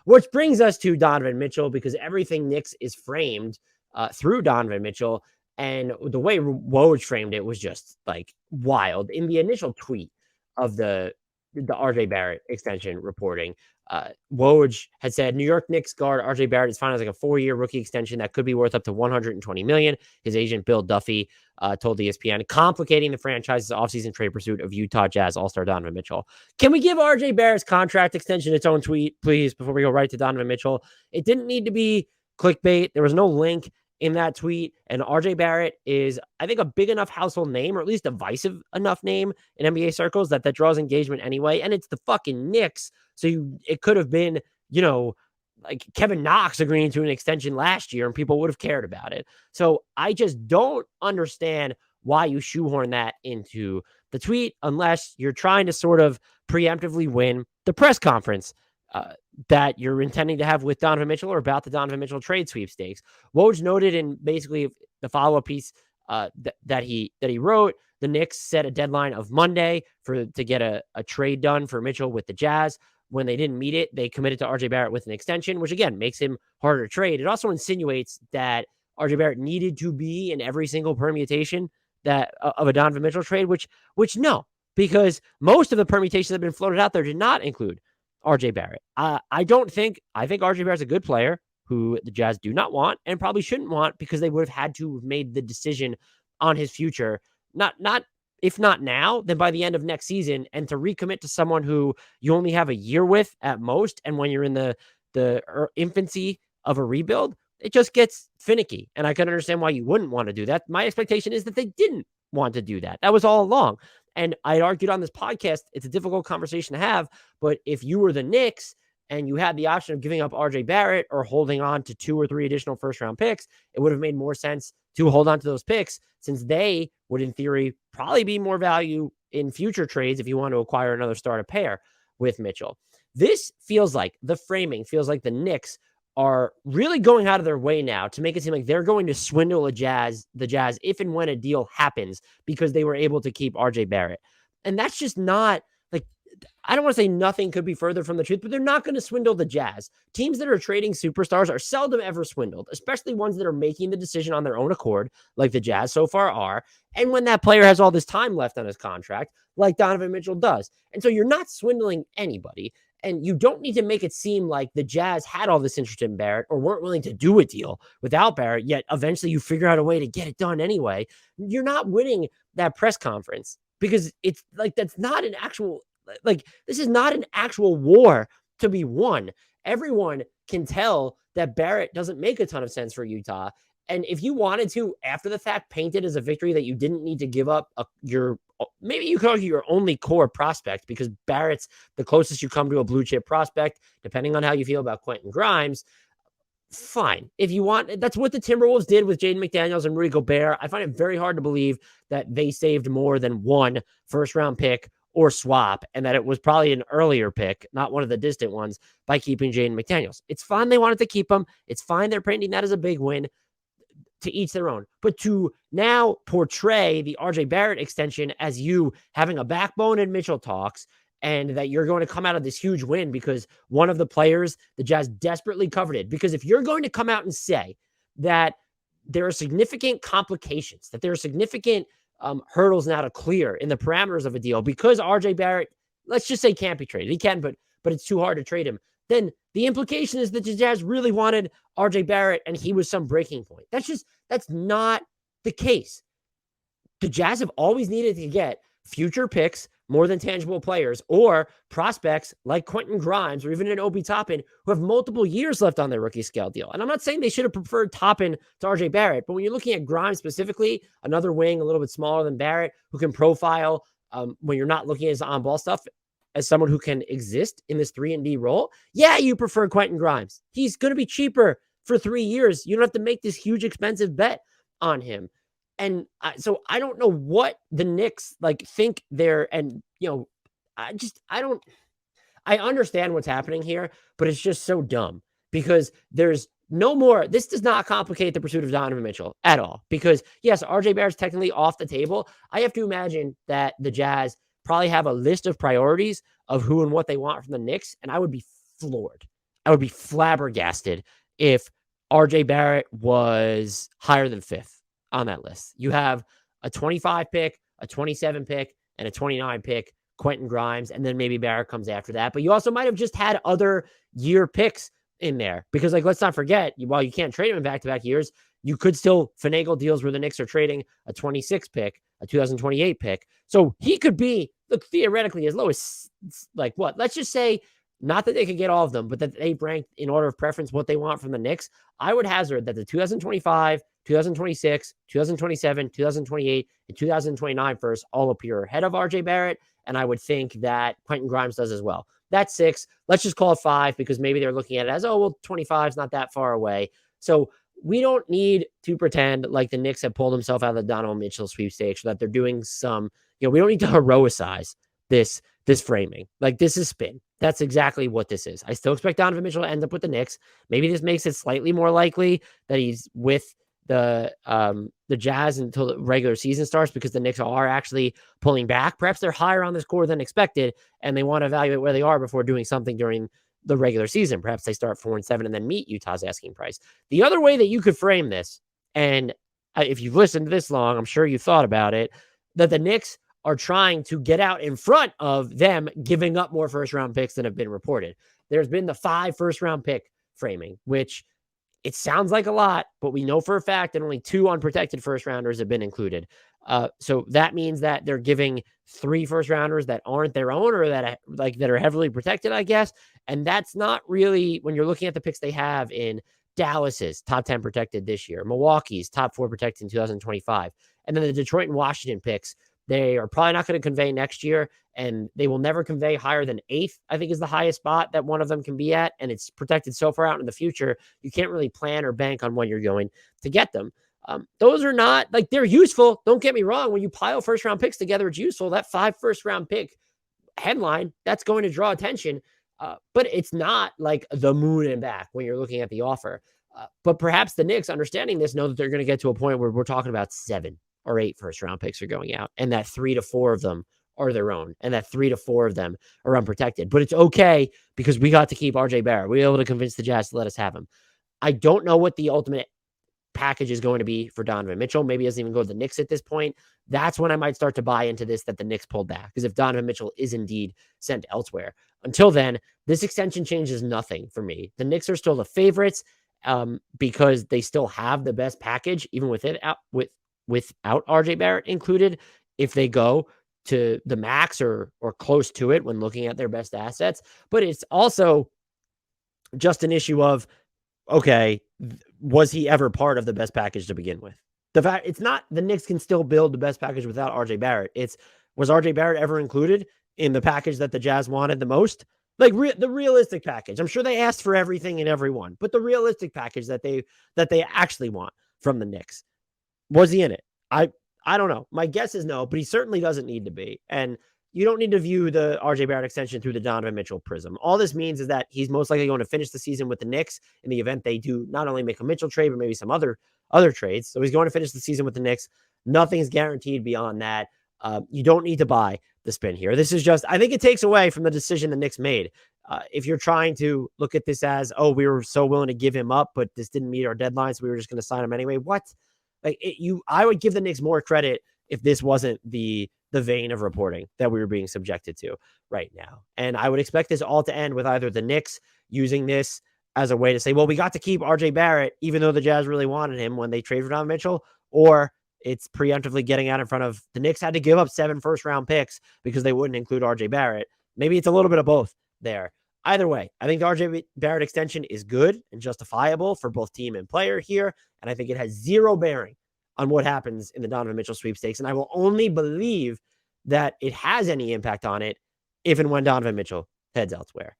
Which brings us to Donovan Mitchell, because everything Knicks is framed through Donovan Mitchell. And the way Woj framed it was just like wild. In the initial tweet of the RJ Barrett extension reporting, Woj had said New York Knicks guard RJ Barrett is finalizing a 4-year rookie extension that could be worth up to $120 million. His agent Bill Duffy told ESPN, complicating the franchise's offseason trade pursuit of Utah Jazz All-Star Donovan Mitchell. Can we give RJ Barrett's contract extension its own tweet, please, before we go right to Donovan Mitchell? It didn't need to be clickbait. There was no link in that tweet. And RJ Barrett is, I think, a big enough household name, or at least divisive enough name in NBA circles that draws engagement anyway. And it's the fucking Knicks. So it could have been, like Kevin Knox agreeing to an extension last year and people would have cared about it. So I just don't understand why you shoehorn that into the tweet unless you're trying to sort of preemptively win the press conference that you're intending to have with Donovan Mitchell or about the Donovan Mitchell trade sweepstakes. Woj noted in basically the follow-up piece that he wrote, the Knicks set a deadline of Monday to get a trade done for Mitchell with the Jazz. When they didn't meet it, they committed to RJ Barrett with an extension, which again makes him harder to trade. It also insinuates that RJ Barrett needed to be in every single permutation that of a Donovan Mitchell trade, which no, because most of the permutations that have been floated out there did not include RJ Barrett. I think RJ Barrett's a good player who the Jazz do not want and probably shouldn't want, because they would have had to have made the decision on his future, not if not now, then by the end of next season, and to recommit to someone who you only have a year with at most. And when you're in the infancy of a rebuild, it just gets finicky. And I can understand why you wouldn't want to do that. My expectation is that they didn't want to do that. That was all along. And I argued on this podcast, it's a difficult conversation to have, but if you were the Knicks and you had the option of giving up RJ Barrett or holding on to 2 or 3 additional first-round picks, it would have made more sense to hold on to those picks, since they would, in theory, probably be more value in future trades if you want to acquire another starter pair with Mitchell. This feels like, the framing feels like the Knicks are really going out of their way now to make it seem like they're going to swindle the Jazz if and when a deal happens, because they were able to keep RJ Barrett. And that's just not, like, I don't want to say nothing could be further from the truth, but they're not going to swindle the Jazz. Teams that are trading superstars are seldom ever swindled, especially ones that are making the decision on their own accord, like the Jazz so far are. And when that player has all this time left on his contract, like Donovan Mitchell does. And so you're not swindling anybody. And you don't need to make it seem like the Jazz had all this interest in Barrett or weren't willing to do a deal without Barrett, yet eventually you figure out a way to get it done anyway. You're not winning that press conference, because it's like, that's not an actual, like, this is not an actual war to be won. Everyone can tell that Barrett doesn't make a ton of sense for Utah. And if you wanted to, after the fact, paint it as a victory that you didn't need to give up maybe you could argue your only core prospect, because Barrett's the closest you come to a blue chip prospect, depending on how you feel about Quentin Grimes. Fine. If you want, that's what the Timberwolves did with Jaden McDaniels and Rudy Gobert. I find it very hard to believe that they saved more than 1 first-round pick or swap, and that it was probably an earlier pick, not one of the distant ones, by keeping Jaden McDaniels. It's fine they wanted to keep him. It's fine they're painting that as a big win. To each their own. But to now portray the RJ Barrett extension as you having a backbone in Mitchell talks, and that you're going to come out of this huge win because one of the players the Jazz desperately coveted. Because if you're going to come out and say that there are significant complications, that there are significant hurdles now to clear in the parameters of a deal, because RJ Barrett, let's just say, can't be traded. He can, but it's too hard to trade him. Then the implication is that the Jazz really wanted RJ Barrett and he was some breaking point. That's not the case. The Jazz have always needed to get future picks more than tangible players, or prospects like Quentin Grimes or even an Obi Toppin who have multiple years left on their rookie scale deal. And I'm not saying they should have preferred Toppin to RJ Barrett, but when you're looking at Grimes specifically, another wing a little bit smaller than Barrett who can profile when you're not looking at his on-ball stuff, as someone who can exist in this 3-and-D role, yeah, you prefer Quentin Grimes. He's going to be cheaper for 3 years. You don't have to make this huge expensive bet on him. And so I don't know what the Knicks think they're, and I understand what's happening here, but it's just so dumb, because there's no more. This does not complicate the pursuit of Donovan Mitchell at all, because yes, RJ Barrett's technically off the table. I have to imagine that the Jazz probably have a list of priorities of who and what they want from the Knicks, and I would be floored. I would be flabbergasted if RJ Barrett was higher than 5th on that list. You have a 25 pick, a 27 pick, and a 29 pick, Quentin Grimes, and then maybe Barrett comes after that. But you also might have just had other year picks in there because, like, let's not forget, while you can't trade him in back-to-back years, you could still finagle deals where the Knicks are trading a 26 pick, a 2028 pick. So he could be, look, theoretically as low as, like, what? Let's just say, not that they could get all of them, but that they ranked in order of preference what they want from the Knicks. I would hazard that the 2025, 2026, 2027, 2028, and 2029 first all appear ahead of RJ Barrett. And I would think that Quentin Grimes does as well. That's 6. Let's just call it 5 because maybe they're looking at it as, oh, well, 25 is not that far away. So we don't need to pretend like the Knicks have pulled themselves out of the Donovan Mitchell sweepstakes or that they're doing some, we don't need to heroicize this framing. Like, this is spin. That's exactly what this is. I still expect Donovan Mitchell to end up with the Knicks. Maybe this makes it slightly more likely that he's with the Jazz until the regular season starts because the Knicks are actually pulling back. Perhaps they're higher on this core than expected, and they want to evaluate where they are before doing something during the regular season. Perhaps they start 4-7 and then meet Utah's asking price. The other way that you could frame this, and if you've listened to this long, I'm sure you thought about it, that the Knicks are trying to get out in front of them giving up more first-round picks than have been reported. There's been the 5 first-round pick framing, which it sounds like a lot, but we know for a fact that only 2 unprotected first-rounders have been included. So that means that they're giving 3 first-rounders that aren't their own or that are heavily protected, I guess. And that's not really, when you're looking at the picks they have in Dallas's top 10 protected this year, Milwaukee's top 4 protected in 2025, and then the Detroit and Washington picks, they are probably not going to convey next year, and they will never convey higher than 8th, I think is the highest spot that one of them can be at, and it's protected so far out in the future, you can't really plan or bank on when you're going to get them. Those are not, like, they're useful. Don't get me wrong. When you pile first-round picks together, it's useful. That 5 first-round pick headline, that's going to draw attention, but it's not like the moon and back when you're looking at the offer. But perhaps the Knicks, understanding this, know that they're going to get to a point where we're talking about 7 or 8 first-round picks are going out, and that 3 to 4 of them are their own, and that 3 to 4 of them are unprotected. But it's okay because we got to keep RJ Barrett. We were able to convince the Jazz to let us have him. I don't know what the ultimate package is going to be for Donovan Mitchell. Maybe he doesn't even go to the Knicks at this point. That's when I might start to buy into this, that the Knicks pulled back. Because if Donovan Mitchell is indeed sent elsewhere, until then, this extension changes nothing for me. The Knicks are still the favorites because they still have the best package, even without RJ Barrett included, if they go to the max or close to it when looking at their best assets. But it's also just an issue of, okay, was he ever part of the best package to begin with? The fact, it's not, the Knicks can still build the best package without RJ Barrett. It's, was RJ Barrett ever included in the package that the Jazz wanted the most? Like the realistic package. I'm sure they asked for everything and everyone, but the realistic package that they actually want from the Knicks, was he in it? I don't know. My guess is no, but he certainly doesn't need to be. And you don't need to view the RJ Barrett extension through the Donovan Mitchell prism. All this means is that he's most likely going to finish the season with the Knicks in the event they do not only make a Mitchell trade, but maybe some other trades. So he's going to finish the season with the Knicks. Nothing's guaranteed beyond that. You don't need to buy the spin here. This is just, I think it takes away from the decision the Knicks made. If you're trying to look at this as, oh, we were so willing to give him up, but this didn't meet our deadline, so we were just going to sign him anyway. What? I would give the Knicks more credit if this wasn't the vein of reporting that we were being subjected to right now. And I would expect this all to end with either the Knicks using this as a way to say, well, we got to keep RJ Barrett, even though the Jazz really wanted him when they traded for Donovan Mitchell, or it's preemptively getting out in front of the Knicks had to give up 7 first-round picks because they wouldn't include RJ Barrett. Maybe it's a little bit of both there. Either way, I think the RJ Barrett extension is good and justifiable for both team and player here, and I think it has zero bearing on what happens in the Donovan Mitchell sweepstakes, and I will only believe that it has any impact on it if and when Donovan Mitchell heads elsewhere.